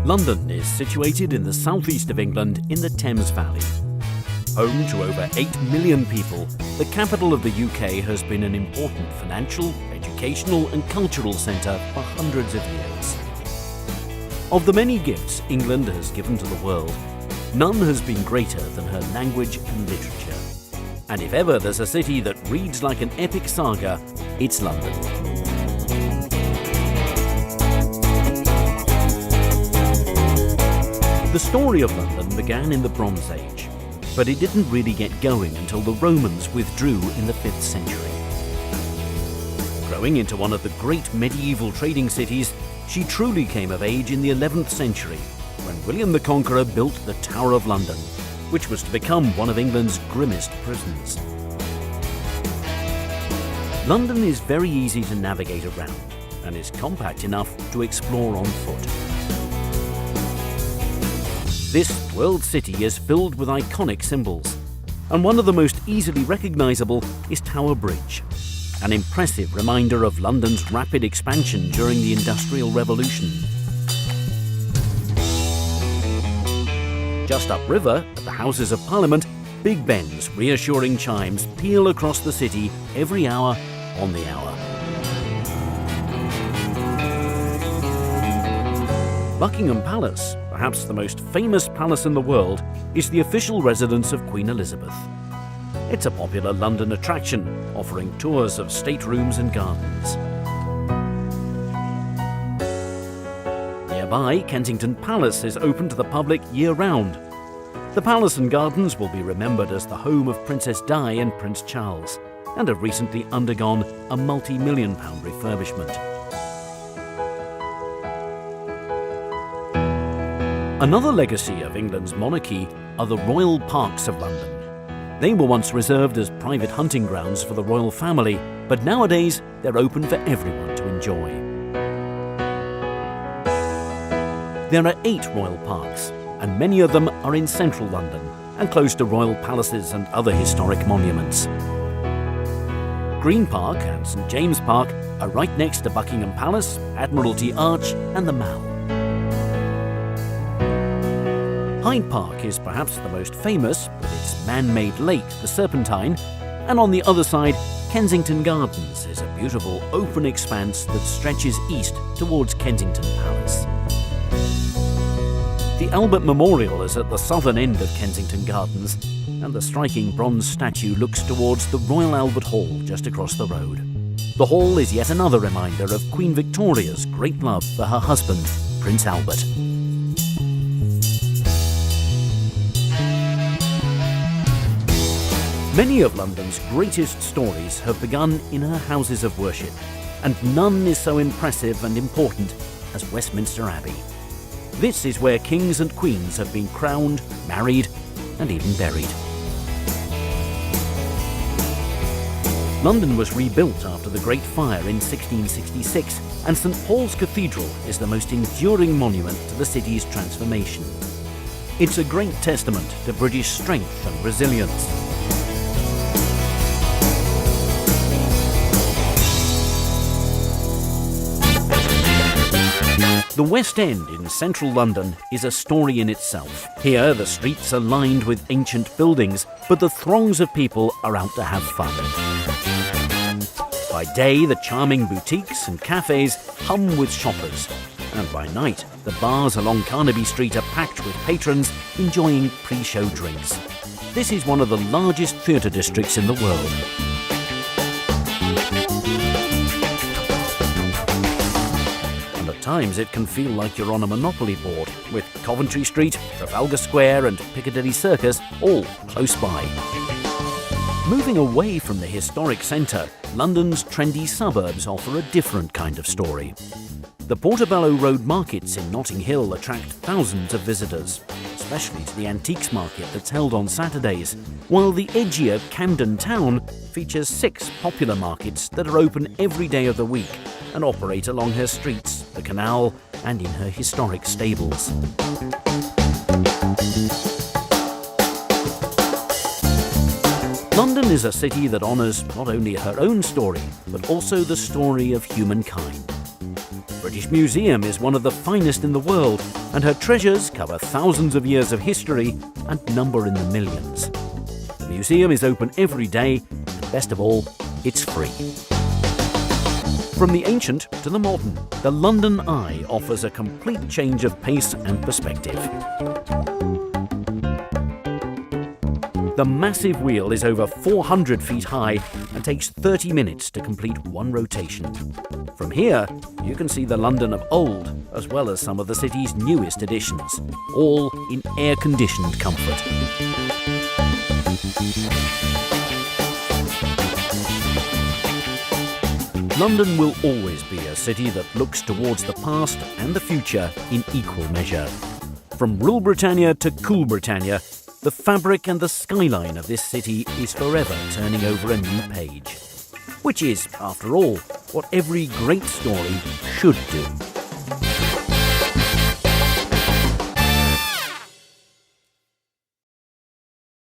London is situated in the southeast of England in the Thames Valley. Home to over 8 million people, the capital of the UK has been an important financial, educational and cultural centre for hundreds of years. Of the many gifts England has given to the world, none has been greater than her language and literature. And if ever there's a city that reads like an epic saga, it's London. The story of London began in the Bronze Age, but it didn't really get going until the Romans withdrew in the 5th century. Growing into one of the great medieval trading cities, she truly came of age in the 11th century, when William the Conqueror built the Tower of London, which was to become one of England's grimmest prisons. London is very easy to navigate around, and is compact enough to explore on foot. This world city is filled with iconic symbols, and one of the most easily recognisable is Tower Bridge, an impressive reminder of London's rapid expansion during the Industrial Revolution. Just upriver, at the Houses of Parliament, Big Ben's reassuring chimes peal across the city every hour on the hour. Buckingham Palace, perhaps the most famous palace in the world, is the official residence of Queen Elizabeth. It's a popular London attraction, offering tours of staterooms and gardens. Nearby, Kensington Palace is open to the public year-round. The palace and gardens will be remembered as the home of Princess Di and Prince Charles, and have recently undergone a multi-million-pound refurbishment. Another legacy of England's monarchy are the royal parks of London. They were once reserved as private hunting grounds for the royal family, but nowadays they're open for everyone to enjoy. There are 8 royal parks, and many of them are in central London and close to royal palaces and other historic monuments. Green Park and St James Park are right next to Buckingham Palace, Admiralty Arch and the Mall. Hyde Park is perhaps the most famous, with its man-made lake, the Serpentine, and on the other side, Kensington Gardens is a beautiful open expanse that stretches east towards Kensington Palace. The Albert Memorial is at the southern end of Kensington Gardens, and the striking bronze statue looks towards the Royal Albert Hall just across the road. The hall is yet another reminder of Queen Victoria's great love for her husband, Prince Albert. Many of London's greatest stories have begun in her houses of worship, and none is so impressive and important as Westminster Abbey. This is where kings and queens have been crowned, married, and even buried. London was rebuilt after the Great Fire in 1666, and St Paul's Cathedral is the most enduring monument to the city's transformation. It's a great testament to British strength and resilience. The West End in central London is a story in itself. Here, the streets are lined with ancient buildings, but the throngs of people are out to have fun. By day, the charming boutiques and cafes hum with shoppers, and by night, the bars along Carnaby Street are packed with patrons enjoying pre-show drinks. This is one of the largest theatre districts in the world. At times it can feel like you're on a Monopoly board, with Coventry Street, Trafalgar Square and Piccadilly Circus all close by. Moving away from the historic centre, London's trendy suburbs offer a different kind of story. The Portobello Road markets in Notting Hill attract thousands of visitors, especially to the antiques market that's held on Saturdays, while the edgier Camden Town features 6 popular markets that are open every day of the week and operate along her streets, the canal, and in her historic stables. London is a city that honours not only her own story, but also the story of humankind. British Museum is one of the finest in the world, and her treasures cover thousands of years of history and number in the millions. The museum is open every day, and best of all, it's free. From the ancient to the modern, the London Eye offers a complete change of pace and perspective. The massive wheel is over 400 feet high and takes 30 minutes to complete one rotation. From here, you can see the London of old, as well as some of the city's newest additions, all in air-conditioned comfort. London will always be a city that looks towards the past and the future in equal measure. From Rule Britannia to Cool Britannia, the fabric and the skyline of this city is forever turning over a new page. Which is, after all, what every great story should do.